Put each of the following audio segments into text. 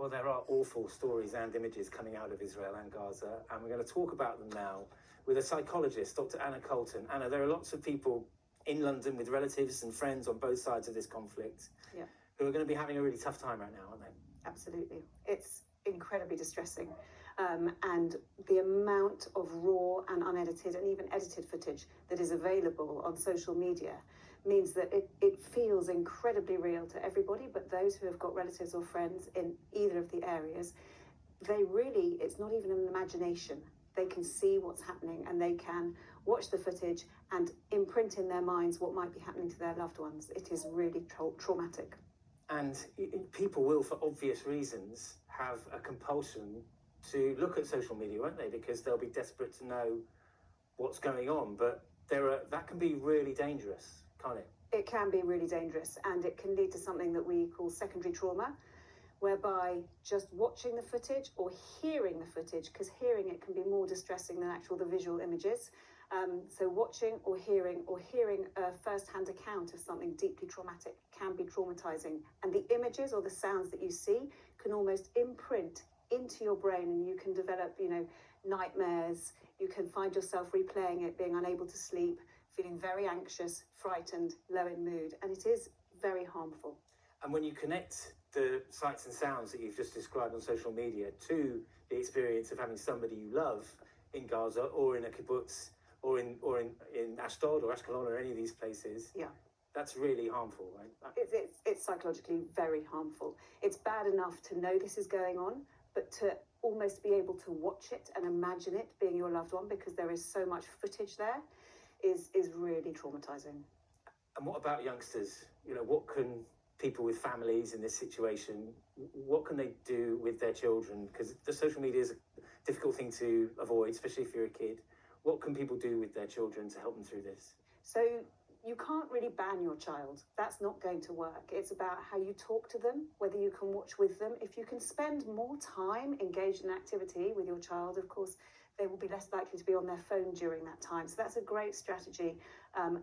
Well, there are awful stories and images coming out of Israel and Gaza, and we're going to talk about them now with a psychologist, Dr. Anna Colton. Anna, there are lots of people in London with relatives and friends on both sides of this conflict who are going to be having a really tough time right now, aren't they? Absolutely. It's incredibly distressing. And the amount of raw and unedited and even edited footage that is available on social media means that it feels incredibly real to everybody, but those who have got relatives or friends in either of the areas, it's not even an imagination. They can see what's happening and they can watch the footage and imprint in their minds what might be happening to their loved ones. It is really traumatic. And people will, for obvious reasons, have a compulsion to look at social media, won't they? Because they'll be desperate to know what's going on. But that can be really dangerous, can't it? It can be really dangerous, and it can lead to something that we call secondary trauma, whereby just watching the footage or hearing the footage, because hearing it can be more distressing than the visual images. So watching or hearing a first-hand account of something deeply traumatic can be traumatizing. And the images or the sounds that you see can almost imprint into your brain, and you can develop, nightmares. You can find yourself replaying it, being unable to sleep, feeling very anxious, frightened, low in mood. And it is very harmful. And when you connect the sights and sounds that you've just described on social media to the experience of having somebody you love in Gaza or in a kibbutz or in Ashdod or Ashkelon or any of these places, that's really harmful, right? It's psychologically very harmful. It's bad enough to know this is going on, but to almost be able to watch it and imagine it being your loved one, because there is so much footage there, is really traumatizing. And what about youngsters? What can people with families in this situation, what can they do with their children? Because the social media is a difficult thing to avoid, especially if you're a kid. What can people do with their children to help them through this? So you can't really ban your child. That's not going to work. It's about how you talk to them, whether you can watch with them. If you can spend more time engaged in activity with your child, of course, they will be less likely to be on their phone during that time. So that's a great strategy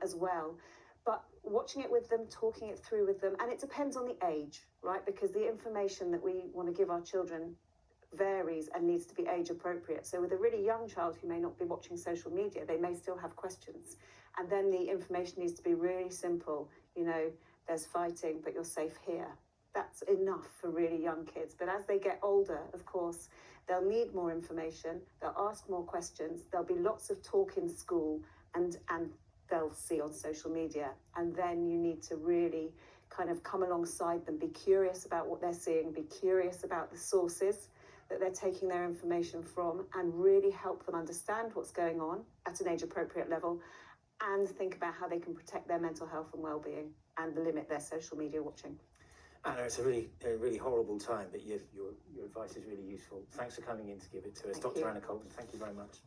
as well. But watching it with them, talking it through with them, and it depends on the age, right? Because the information that we want to give our children varies and needs to be age appropriate. So with a really young child who may not be watching social media, they may still have questions. And then the information needs to be really simple. There's fighting, but you're safe here. That's enough for really young kids. But as they get older, of course, they'll need more information. They'll ask more questions. There'll be lots of talk in school and they'll see on social media. And then you need to really kind of come alongside them, be curious about what they're seeing, be curious about the sources that they're taking their information from, and really help them understand what's going on at an age-appropriate level, and think about how they can protect their mental health and well-being and limit their social media watching. Anna, it's a really horrible time, but your advice is really useful. Thanks for coming in to give it to us. Dr. Anna Colton, thank you very much.